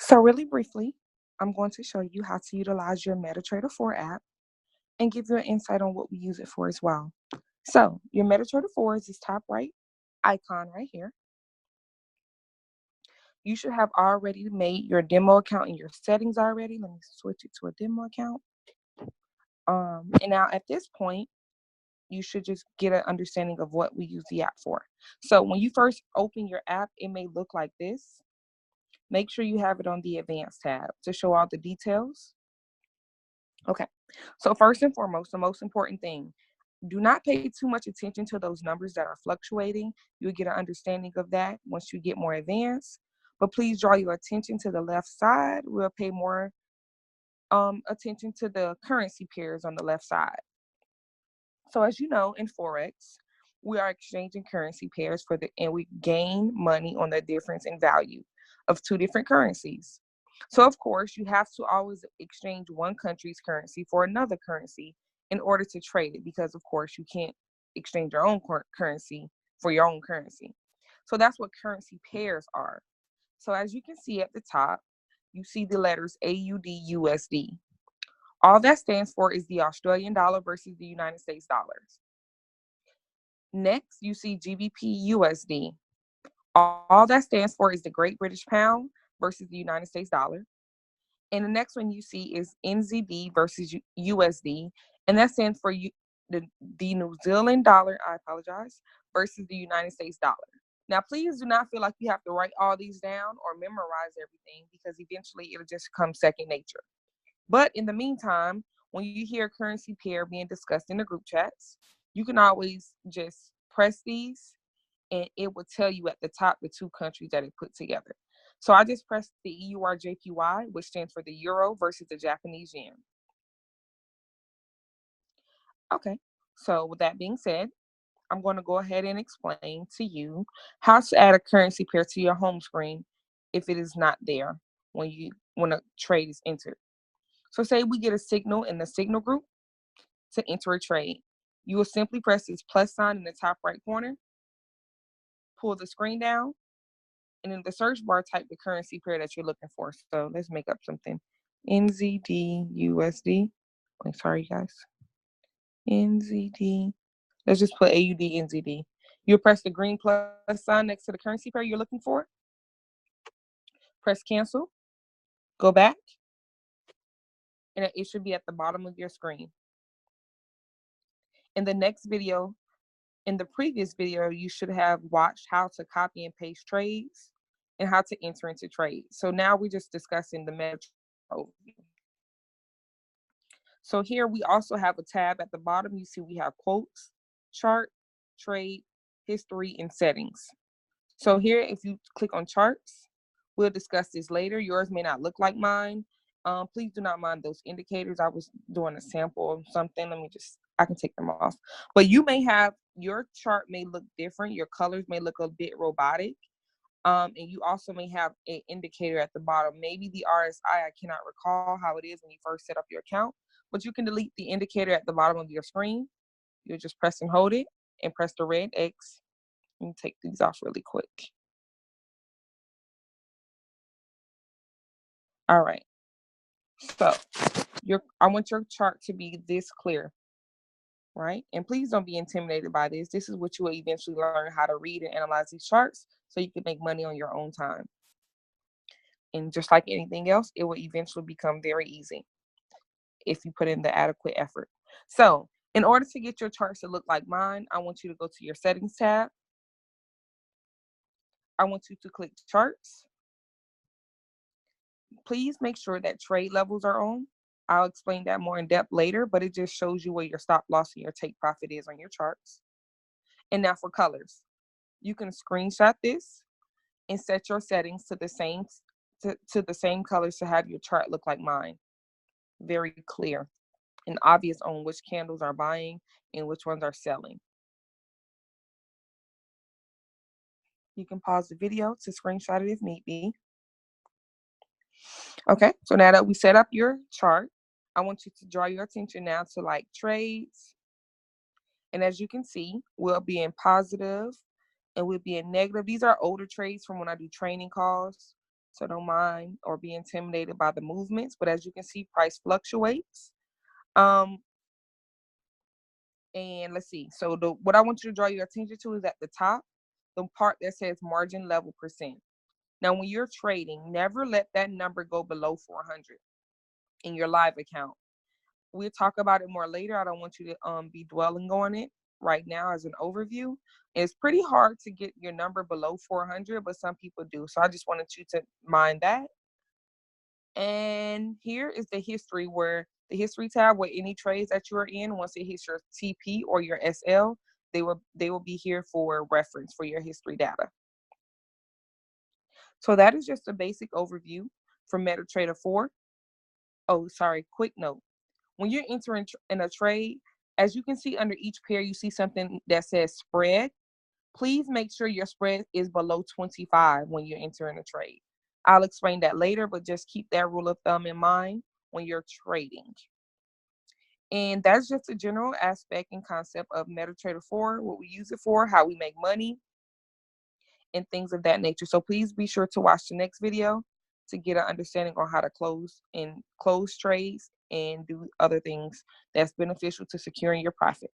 So really briefly, I'm going to show you how to utilize your Metatrader 4 app and give you an insight on what we use it for as well. So your Metatrader 4 is this top right icon right here. You should have already made your demo account and your settings already. Let me switch it to a demo account. And now at this point, you should just get an understanding of what we use the app for. So when you first open your app, it may look like this. Make sure you have it on the advanced tab to show all the details. Okay, so first and foremost, the most important thing, do not pay too much attention to those numbers that are fluctuating. You'll get an understanding of that once you get more advanced. But please draw your attention to the left side. We'll pay more attention to the currency pairs on the left side. So as you know, in Forex, we are exchanging currency pairs and we gain money on the difference in value of two different currencies. So of course, you have to always exchange one country's currency for another currency in order to trade it, because of course you can't exchange your own currency for your own currency. So that's what currency pairs are. So as you can see at the top, you see the letters AUD USD. All that stands for is the Australian dollar versus the United States dollars. Next, you see GBP USD. All that stands for is the Great British Pound versus the United States dollar. And the next one you see is NZD versus USD, and that stands for the New Zealand dollar, I apologize, versus the United States dollar. Now, please do not feel like you have to write all these down or memorize everything, because eventually it'll just come second nature. But in the meantime, when you hear currency pair being discussed in the group chats, you can always just press these and it will tell you at the top the two countries that it put together. So I just pressed the EURJPY, which stands for the euro versus the Japanese yen. Okay, so with that being said, I'm going to go ahead and explain to you how to add a currency pair to your home screen if it is not there when a trade is entered. So say we get a signal in the signal group to enter a trade. You will simply press this plus sign in the top right corner, pull the screen down, and in the search bar, type the currency pair that you're looking for. So let's make up something. NZD USD. Oh, sorry, guys. NZD. Let's just put AUD NZD. You'll press the green plus sign next to the currency pair you're looking for. Press cancel. Go back. And it should be at the bottom of your screen. In the next video, in the previous video, you should have watched how to copy and paste trades and how to enter into trades. So now we're just discussing the Metatrader overview. So here we also have a tab at the bottom. You see we have quotes, chart, trade, history, and settings. So here, if you click on charts, we'll discuss this later. Yours may not look like mine. Please do not mind those indicators. I was doing a sample of something. I can take them off. But you may have, your chart may look different. Your colors may look a bit robotic. And you also may have an indicator at the bottom. Maybe the RSI, I cannot recall how it is when you first set up your account, but you can delete the indicator at the bottom of your screen. You'll just press and hold it and press the red X. Let me take these off really quick. All right. So I want your chart to be this clear, right? And please don't be intimidated by this. This is what you will eventually learn, how to read and analyze these charts so you can make money on your own time. And just like anything else, it will eventually become very easy if you put in the adequate effort. So in order to get your charts to look like mine, I want you to go to your settings tab. I want you to click charts. Please make sure that trade levels are on. I'll explain that more in depth later, but it just shows you where your stop loss and your take profit is on your charts. And now for colors, you can screenshot this and set your settings to the same colors to have your chart look like mine. Very clear and obvious on which candles are buying and which ones are selling. You can pause the video to screenshot it if need be. Okay, so now that we set up your chart, I want you to draw your attention now to like trades. And as you can see, we'll be in positive and we'll be in negative. These are older trades from when I do training calls. So don't mind or be intimidated by the movements. But as you can see, price fluctuates. And let's see. So what I want you to draw your attention to is at the top, the part that says margin level percent. Now, when you're trading, never let that number go below 400 in your live account. We'll talk about it more later. I don't want you to be dwelling on it right now as an overview. It's pretty hard to get your number below 400, but some people do. So I just wanted you to mind that. And here is the history, where the history tab, where any trades that you are in, once it hits your TP or your SL, they will be here for reference for your history data. So that is just a basic overview for Metatrader 4. Oh, sorry, quick note. When you're entering in a trade, as you can see under each pair, you see something that says spread. Please make sure your spread is below 25 when you're entering a trade. I'll explain that later, but just keep that rule of thumb in mind when you're trading. And that's just a general aspect and concept of Metatrader 4, what we use it for, how we make money, and things of that nature. So please be sure to watch the next video to get an understanding on how to close trades and do other things that's beneficial to securing your profit.